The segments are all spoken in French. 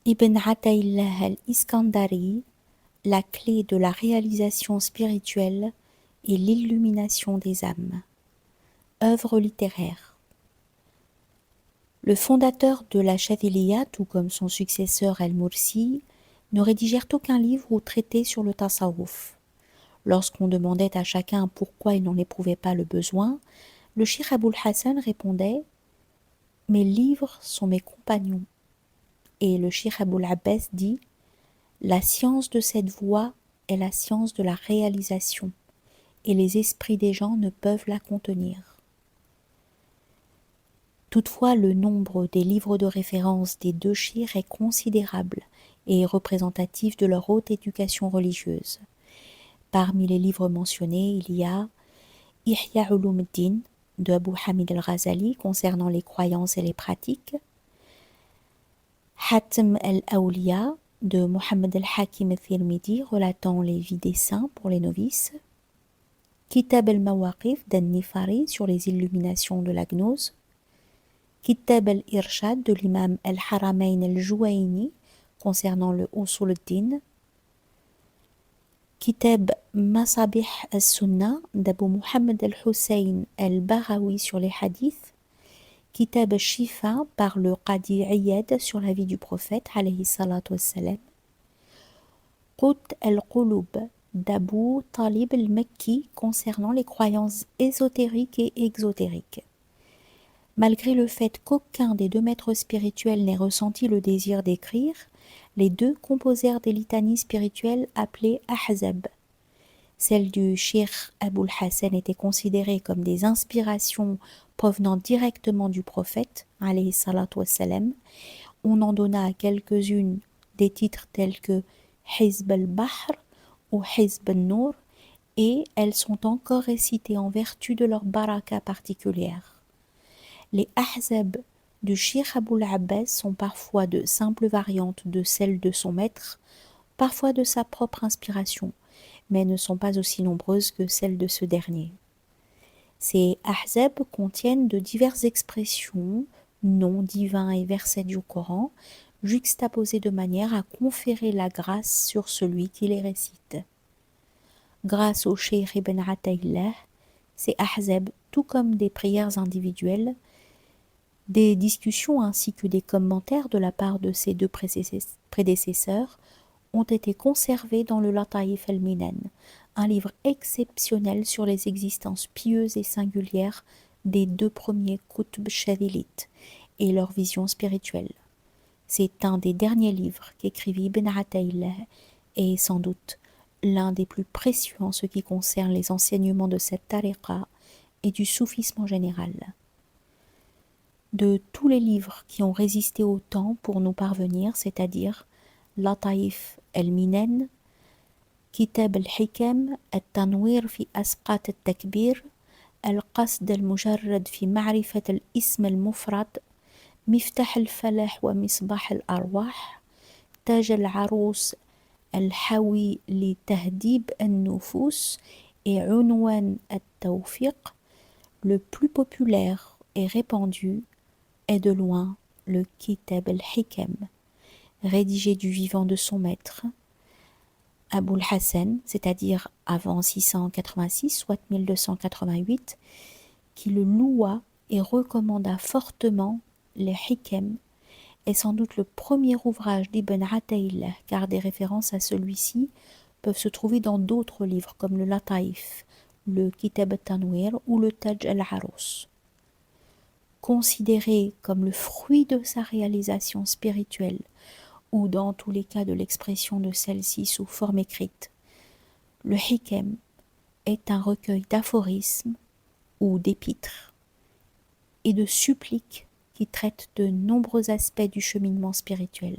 Ibn Ataillah al-Iskandari, la clé de la réalisation spirituelle et l'illumination des âmes. Œuvre littéraire. Le fondateur de la Chadhiliya, tout comme son successeur al-Mursi, ne rédigèrent aucun livre ou traité sur le tasawwuf. Lorsqu'on demandait à chacun pourquoi il n'en éprouvait pas le besoin, le Cheikh Aboul Hassan répondait « Mes livres sont mes compagnons ». Et le Cheikh Aboul Abbas dit « La science de cette voie est la science de la réalisation, et les esprits des gens ne peuvent la contenir. » Toutefois, le nombre des livres de référence des deux chiites est considérable et représentatif de leur haute éducation religieuse. Parmi les livres mentionnés, il y a Ihya Ulumuddin de Abu Hamid al-Ghazali concernant les croyances et les pratiques, Hatm al-Awliya de Muhammad al-Hakim al-Tirmidhi relatant les vies des saints pour les novices, Kitab al-Mawaqif d'An-Nifari sur les illuminations de la gnose, Kitab al-Irshad de l'imam al-Haramayn al-Juwayni concernant le Usul al-Din, Kitab Masabih al-Sunnah d'Abu Muhammad al-Hussein al-Baghawi sur les hadiths, Kitab al-Shifa par le Qadi Iyad sur la vie du prophète alayhi salatu wassalam, Qut al-Qulub d'Abu Talib al-Makki concernant les croyances ésotériques et exotériques. Malgré le fait qu'aucun des deux maîtres spirituels n'ait ressenti le désir d'écrire, les deux composèrent des litanies spirituelles appelées Ahzab. Celles du Cheikh Aboul Hassan étaient considérées comme des inspirations provenant directement du prophète, alayhi salatu wassalam. On en donna à quelques-unes des titres tels que Hizb al-Bahr ou Hizb al-Nur, et elles sont encore récitées en vertu de leur baraka particulière. Les Ahzab du Cheikh Aboul Abbas sont parfois de simples variantes de celles de son maître, parfois de sa propre inspiration, mais ne sont pas aussi nombreuses que celles de ce dernier. Ces Ahzab contiennent de diverses expressions, noms divins et versets du Coran, juxtaposés de manière à conférer la grâce sur celui qui les récite. Grâce au Cheikh Ibn Ataillah, ces Ahzab, tout comme des prières individuelles, des discussions ainsi que des commentaires de la part de ses deux prédécesseurs ont été conservés dans le Lataïf al-Minan, un livre exceptionnel sur les existences pieuses et singulières des deux premiers Qutb Chadhilites et leur vision spirituelle. C'est un des derniers livres qu'écrivit Ibn Ataillah et sans doute l'un des plus précieux en ce qui concerne les enseignements de cette tariqa et du soufisme en général. De tous les livres qui ont résisté au temps pour nous parvenir, c'est-à-dire Lataïf al-Minan, Kitab al-Hikam, Al-Tanwir fi Asqat al-Takbir, Al-Qasd al-Mujarrad fi Ma'rifat al-Ism al-Mufrad, Miftah al-Falah wa Misbah al-Arwah, Taj al-Arous al-Hawi li Tahdib al-Nufus et Unwan al-Tawfiq, le plus populaire et répandu est de loin le Kitab al-Hikam, rédigé du vivant de son maître, Aboul Hassan, c'est-à-dire avant 686, soit 1288, qui le loua et recommanda fortement les Hikam, est sans doute le premier ouvrage d'Ibn Ataillah, car des références à celui-ci peuvent se trouver dans d'autres livres comme le Lataïf, le Kitab al-Tanwir ou le Taj al-Arous. Considéré comme le fruit de sa réalisation spirituelle, ou dans tous les cas de l'expression de celle-ci sous forme écrite, le Hikam est un recueil d'aphorismes ou d'épîtres et de suppliques qui traitent de nombreux aspects du cheminement spirituel,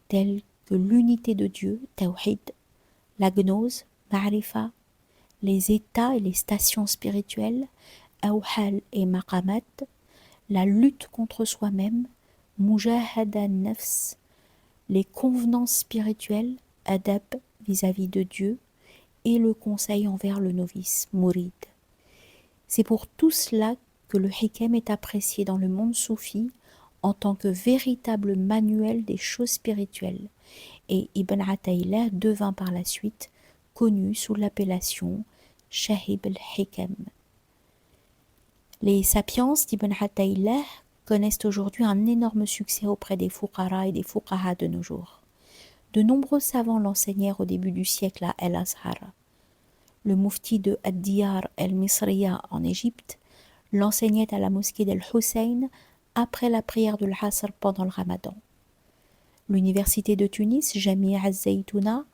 tels que l'unité de Dieu, Tawhid, la gnose, Ma'rifa, les états et les stations spirituelles, Awhal et Maqamat, la lutte contre soi-même, Mujahada Nafs, les convenances spirituelles, Adab vis-à-vis de Dieu, et le conseil envers le novice, Mourid. C'est pour tout cela que le Hikam est apprécié dans le monde soufi en tant que véritable manuel des choses spirituelles, et Ibn Ataïllah devint par la suite connu sous l'appellation Shahib al-Hikam. Les Sapiens d'Ibn Ataïllah connaissent aujourd'hui un énorme succès auprès des fuqara et des fuqaha de nos jours. De nombreux savants l'enseignèrent au début du siècle à El-Azhar. Le mufti de Ad-Diyar el-Misriya en Égypte l'enseignait à la mosquée d'El-Hussein après la prière de l'Asr pendant le Ramadan. L'université de Tunis, Jamia Az-Zaytouna,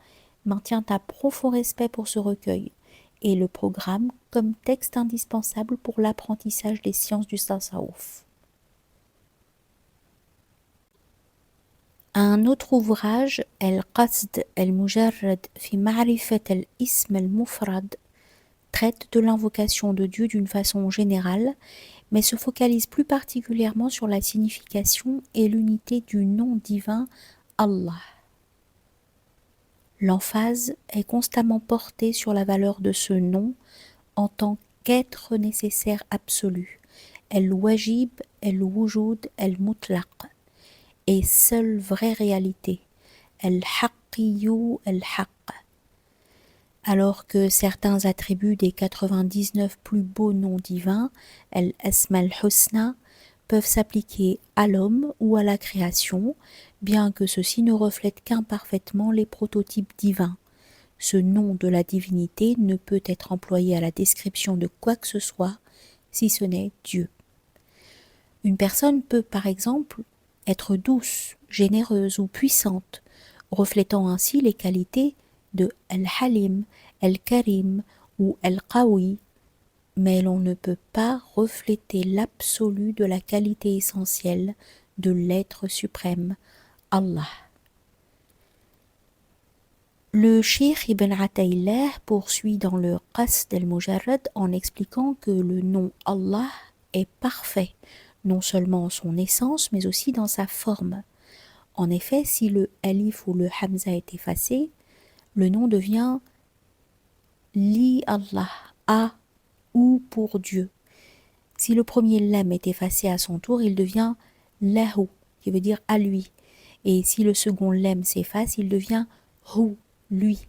maintient un profond respect pour ce recueil et le programme comme texte indispensable pour l'apprentissage des sciences du tasawwuf. Un autre ouvrage, El-Qasd el-Mujarrad fi Ma'rifat al-Ism al-Mufrad, traite de l'invocation de Dieu d'une façon générale, mais se focalise plus particulièrement sur la signification et l'unité du nom divin Allah. L'emphase est constamment portée sur la valeur de ce nom en tant qu'être nécessaire absolu, El-Wajib, El-Wujud, El-Mutlaq, et seule vraie réalité, El-Haqqiyu, El-Haqq. Alors que certains attributs des 99 plus beaux noms divins, El-Asma al-Husna, peuvent s'appliquer à l'homme ou à la création, bien que ceux-ci ne reflètent qu'imparfaitement les prototypes divins. Ce nom de la divinité ne peut être employé à la description de quoi que ce soit, si ce n'est Dieu. Une personne peut, par exemple, être douce, généreuse ou puissante, reflétant ainsi les qualités de Al-Halim, Al-Karim ou Al-Qawi, mais l'on ne peut pas refléter l'absolu de la qualité essentielle de l'être suprême, Allah. Le Cheikh Ibn Ataïllah poursuit dans le Qasd al-Mujarrad en expliquant que le nom Allah est parfait, non seulement en son essence, mais aussi dans sa forme. En effet, si le alif ou le hamza est effacé, le nom devient li Allah, à ou pour Dieu. Si le premier lam est effacé à son tour, il devient lahu, qui veut dire à lui. Et si le second lam s'efface, il devient hu, lui,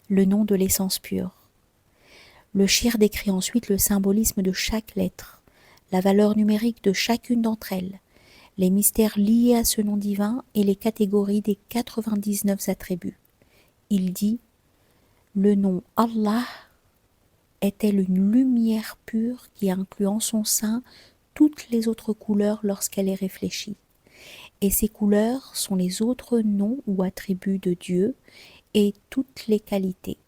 le nom de l'essence pure. Le shir décrit ensuite le symbolisme de chaque lettre, la valeur numérique de chacune d'entre elles, les mystères liés à ce nom divin et les catégories des 99 attributs. Il dit « Le nom Allah est-elle une lumière pure qui inclut en son sein toutes les autres couleurs lorsqu'elle est réfléchie. Et ces couleurs sont les autres noms ou attributs de Dieu et toutes les qualités.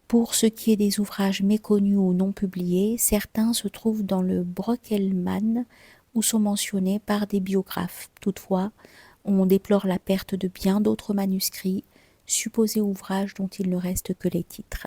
Pour ce qui est des ouvrages méconnus ou non publiés, certains se trouvent dans le Brokelman ou sont mentionnés par des biographes. Toutefois, on déplore la perte de bien d'autres manuscrits, supposés ouvrages dont il ne reste que les titres.